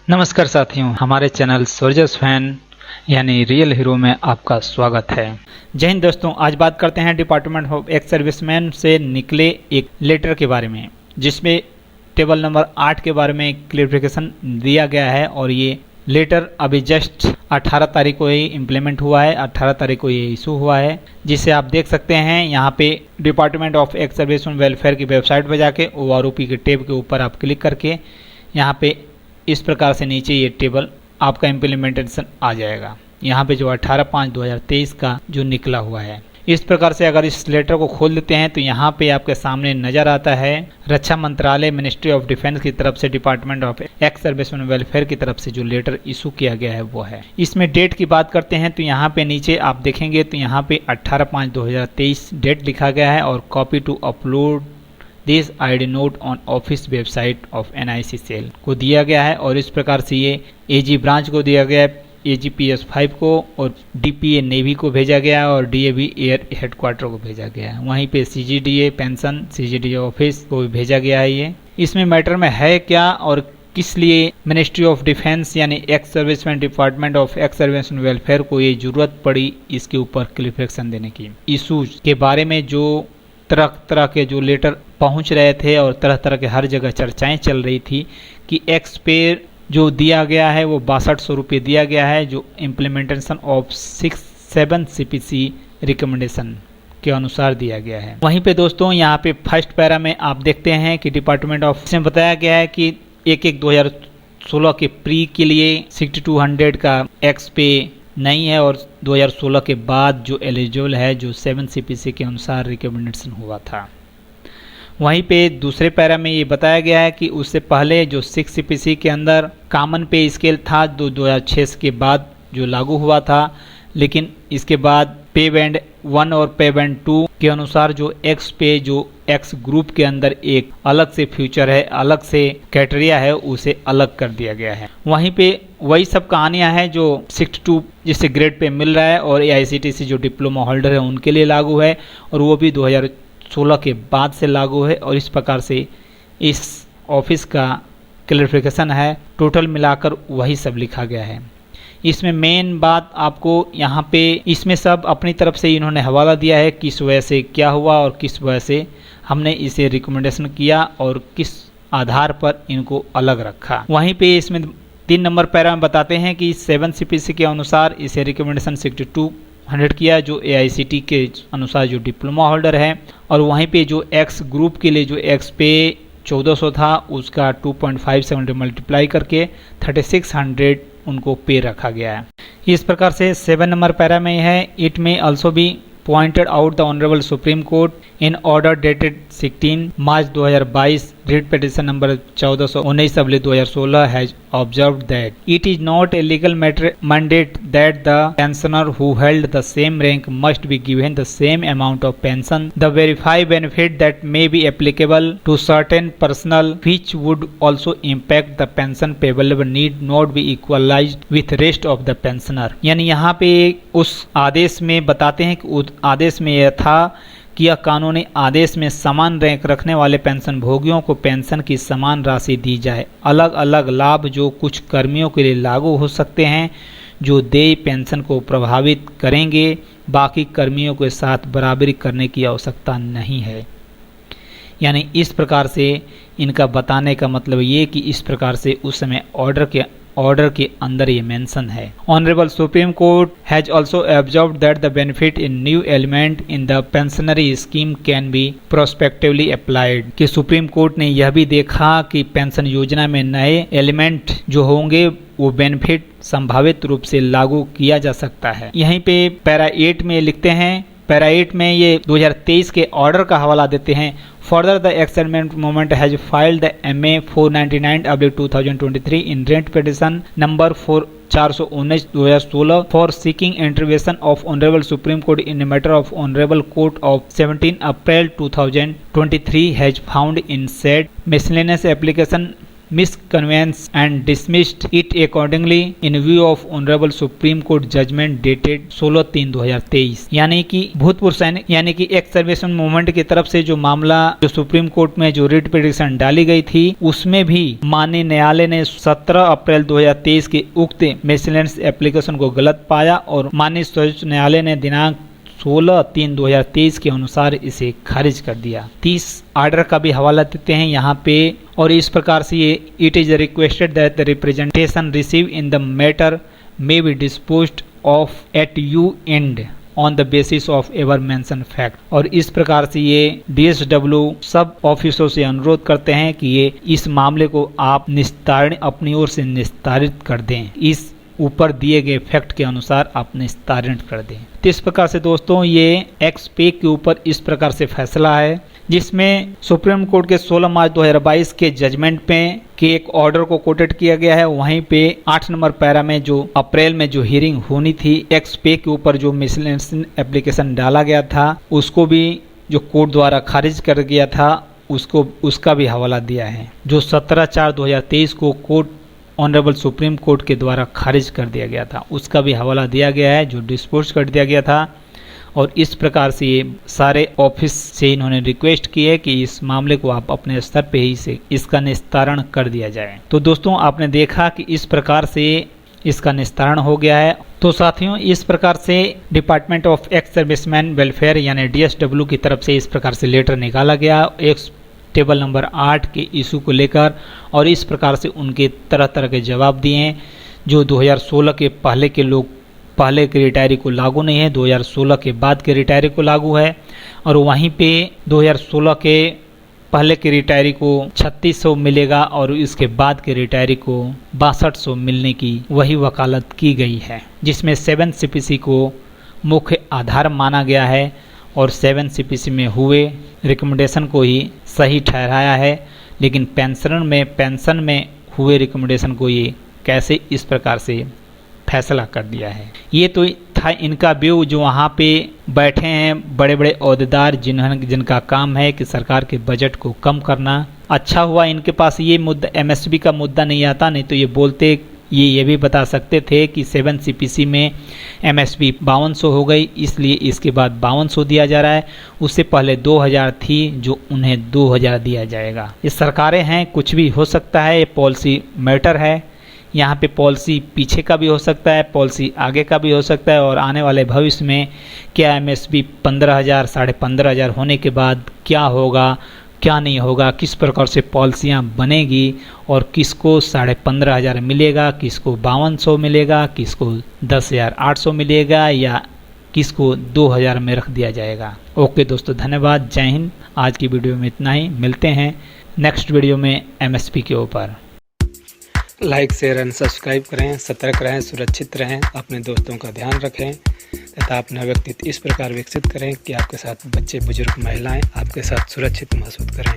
नमस्कार साथियों, हमारे चैनल सोल्जर्स फैन यानी रियल हीरो में आपका स्वागत है। जय हिंद दोस्तों, आज बात करते हैं डिपार्टमेंट ऑफ एक्स सर्विसमैन से निकले एक लेटर के बारे में, जिसमें टेबल नंबर 8 के बारे में क्लियरिफिकेशन दिया गया है। और ये लेटर अभी जस्ट 18 तारीख को ही इम्प्लीमेंट हुआ है, 18 तारीख को ये इशू हुआ है, जिसे आप देख सकते हैं यहाँ पे department of ex serviceman welfare की वेबसाइट पर जाके OROP के टैब के ऊपर आप क्लिक करके यहाँ पे इस प्रकार से नीचे ये टेबल आपका इम्प्लीमेंटेशन आ जाएगा। यहाँ पे जो 18/5/2023 का जो निकला हुआ है, इस प्रकार से अगर इस लेटर को खोल देते हैं तो यहाँ पे आपके सामने नजर आता है रक्षा मंत्रालय मिनिस्ट्री ऑफ डिफेंस की तरफ से department of ex serviceman welfare की तरफ से जो लेटर इशू किया गया है वो है। इसमें डेट की बात करते हैं तो यहाँ पे नीचे आप देखेंगे तो यहाँ पे 18/5/2023 डेट लिखा गया है और copy to upload this ID note on office website of NIC cell को दिया गया है। और इस प्रकार से ये AG ब्रांच को दिया गया है, AGPS 5 को, और DPA नेवी को भेजा गया है और DAV एयर हेडक्वार्टर को भेजा गया है। वहीं पे CGDA पेंशन CGDA ऑफिस को भी भेजा गया है। ये इसमें मैटर में है क्या और किस लिए मिनिस्ट्री ऑफ डिफेंस यानी ex serviceman department of ex serviceman welfare को ये जरूरत पड़ी इसके ऊपर क्लियरिफिकेशन देने की। इशूज के बारे में जो तरह तरह के जो लेटर पहुंच रहे थे और तरह तरह के हर जगह चर्चाएं चल रही थी कि एक्स पे जो दिया गया है वो 6200 रुपये दिया गया है, जो इम्प्लीमेंटेशन ऑफ 6-7 CPC रिकमेंडेशन के अनुसार दिया गया है। वहीं पे दोस्तों यहाँ पे फर्स्ट पैरा में आप देखते हैं कि डिपार्टमेंट ऑफ इसमें बताया गया है कि 1/1/2016 के प्री के लिए 6200 का एक्स पे नहीं है और 2016 के बाद जो एलिजिबल है जो 7 CPC के अनुसार रिकमेंडेशन हुआ था। वहीं पे दूसरे पैरा में ये बताया गया है कि उससे पहले जो 6 CPC के अंदर कॉमन पे स्केल था जो 2006 के बाद जो लागू हुआ था, लेकिन इसके बाद पे बैंड 1 और पे बैंड 2 के अनुसार जो एक्स पे जो एक्स ग्रुप के अंदर एक अलग से फ्यूचर है, अलग से क्राइटेरिया है, उसे अलग कर दिया गया है। वहीं पे वही सब कहानियां हैं जो 62 जिससे ग्रेड पे मिल रहा है और AICTC जो डिप्लोमा होल्डर है उनके लिए लागू है, और वो भी 2016 के बाद से लागू है। और इस प्रकार से इस ऑफिस का क्लियरिफिकेशन है, टोटल मिलाकर वही सब लिखा गया है। इसमें मेन बात आपको यहाँ पे इसमें सब अपनी तरफ से इन्होंने हवाला दिया है किस वजह से क्या हुआ और किस वजह से हमने इसे रिकमेंडेशन किया और किस आधार पर इनको अलग रखा। वहीं पे इसमें 3 नंबर पैरा में बताते हैं कि 7 CPC के अनुसार इसे रिकमेंडेशन 6200 किया जो AICT के अनुसार जो डिप्लोमा होल्डर है, और वहीं पे जो एक्स ग्रुप के लिए जो एक्स पे 1400 था उसका 2.57 मल्टीप्लाई करके 3600 उनको पे रखा गया है। इस प्रकार से 7 नंबर पैरा में है, इट में ऑल्सो भी pointed out the Honorable Supreme Court in order dated 16 March 2022 read petition number 1419/2016 has observed that it is not a legal mandate that the pensioner who held the same rank must be given the same amount of pension. The verified benefit that may be applicable to certain personnel which would also impact the pension payable need not be equalized with rest of the pensioner. यानी यहाँ पे उस आदेश में बताते हैं कि आदेश में यह था कि यह कानूनी आदेश में समान रैंक रखने वाले पेंशन भोगियों को पेंशन की समान राशि दी जाए। अलग अलग लाभ जो कुछ कर्मियों के लिए लागू हो सकते हैं जो देय पेंशन को प्रभावित करेंगे, बाकी कर्मियों के साथ बराबरी करने की आवश्यकता नहीं है। यानी इस प्रकार से इनका बताने का मतलब ये कि इस प्रकार से उस समय ऑर्डर के अंदर ये मेंशन है। Honourable supreme court has also observed that the benefit in new element in the pensionary scheme can be prospectively applied, कि सुप्रीम कोर्ट ने यह भी देखा कि पेंशन योजना में नए एलिमेंट जो होंगे वो बेनिफिट संभावित रूप से लागू किया जा सकता है। यहीं पे पैरा 8 में लिखते हैं, पैरा 8 में ये 2023 के ऑर्डर का हवाला देते हैं। Further, the examined movement has filed the MA 499/2023 in rent petition number 419/2016 for seeking intervention of Honorable Supreme Court in a matter of Honorable Court of 17 April 2023 has found in said miscellaneous application misconvenienced and dismissed it accordingly in view of Honorable Supreme Court judgment dated 16/3/2023। यानी कि भूतपूर्व सैनिक यानी कि ex serviceman movement की तरफ से जो मामला जो सुप्रीम कोर्ट में जो रिट पिटीशन डाली गई थी, उसमें भी माननीय न्यायालय ने 17 अप्रैल 2023 के उक्त मिसलेनियस एप्लीकेशन को गलत पाया और माननीय सर्वोच्च न्यायालय ने दिनांक 16/3/2023 के अनुसार इसे खारिज कर दिया। 30 आर्डर का भी हवाला देते हैं यहाँ पे, और इस प्रकार से ये it is requested that the representation receive in the matter may be disposed of at you and on the basis of ever mention fact. और इस प्रकार से ये DSW सब ऑफिसों से अनुरोध करते हैं कि ये इस मामले को आप निस्तारण अपनी ओर से निस्तारित कर दें, इस ऊपर दिए गए फैक्ट के अनुसार आप निस्तारित कर दें। तो इस प्रकार से दोस्तों ये एक्स पे के ऊपर इस प्रकार से फैसला है, जिसमें सुप्रीम कोर्ट के 16 मार्च 2022 के जजमेंट पे के एक ऑर्डर को कोटेड किया गया है। वहीं पे 8 नंबर पैरा में जो अप्रैल में जो हियरिंग होनी थी एक्स पे के ऊपर जो मिसलेनियस एप्लीकेशन डाला गया था, उसको भी जो कोर्ट द्वारा खारिज कर गया था, उसका भी हवाला दिया है, जो 17/4/2023 को कोर्ट ऑनरेबल सुप्रीम कोर्ट के द्वारा खारिज कर दिया गया था, उसका भी हवाला दिया गया है, जो डिस्पोज कर दिया गया था। और इस प्रकार से ये सारे ऑफिस से इन्होंने रिक्वेस्ट की है कि इस मामले को आप अपने स्तर पे ही से इसका निस्तारण कर दिया जाए। तो दोस्तों आपने देखा कि इस प्रकार से इसका निस्तारण हो गया है। तो साथियों इस प्रकार से department of ex serviceman welfare यानी DSW की तरफ से इस प्रकार से लेटर निकाला गया एक टेबल नंबर 8 के इशू को लेकर, और इस प्रकार से उनके तरह तरह के जवाब दिए हैं। जो 2016 के पहले के लोग पहले के रिटायरी को लागू नहीं है, 2016 के बाद के रिटायरी को लागू है। और वहीं पे 2016 के पहले के रिटायरी को 3600 मिलेगा और इसके बाद के रिटायरी को 6200 मिलने की वही वकालत की गई है, जिसमें 7 CPC को मुख्य आधार माना गया है और 7 CPC में हुए रिकमेंडेशन को ही सही ठहराया है। लेकिन पेंशन में हुए रिकमेंडेशन को ये कैसे इस प्रकार से फैसला कर दिया है। ये तो था इनका व्यू, जो वहाँ पे बैठे हैं बड़े बड़े ओहदेदार जिनका काम है कि सरकार के बजट को कम करना। अच्छा हुआ इनके पास ये मुद्दा MSP का मुद्दा नहीं आता, नहीं तो ये बोलते ये भी बता सकते थे कि 7 CPC में MSP 5200 हो गई, इसलिए इसके बाद 5200 दिया जा रहा है। उससे पहले 2000 थी, जो उन्हें 2000 दिया जाएगा। ये सरकारें हैं, कुछ भी हो सकता है, ये पॉलिसी मैटर है। यहाँ पे पॉलिसी पीछे का भी हो सकता है, पॉलिसी आगे का भी हो सकता है, और आने वाले भविष्य में क्या MSP 15,000 15,500 होने के बाद क्या होगा क्या नहीं होगा, किस प्रकार से पॉलिसियाँ बनेगी और किसको 15,500 मिलेगा, किसको 5200 मिलेगा, किसको 10,800 मिलेगा या किसको 2000 में रख दिया जाएगा। ओके दोस्तों, धन्यवाद, जय हिंद। आज की वीडियो में इतना ही, मिलते हैं नेक्स्ट वीडियो में MSP के ऊपर। लाइक शेयर एंड सब्सक्राइब करें, सतर्क रहें, सुरक्षित रहें, अपने दोस्तों का ध्यान रखें तथा अपना व्यक्तित्व इस प्रकार विकसित करें कि आपके साथ बच्चे, बुजुर्ग, महिलाएं आपके साथ सुरक्षित महसूस करें।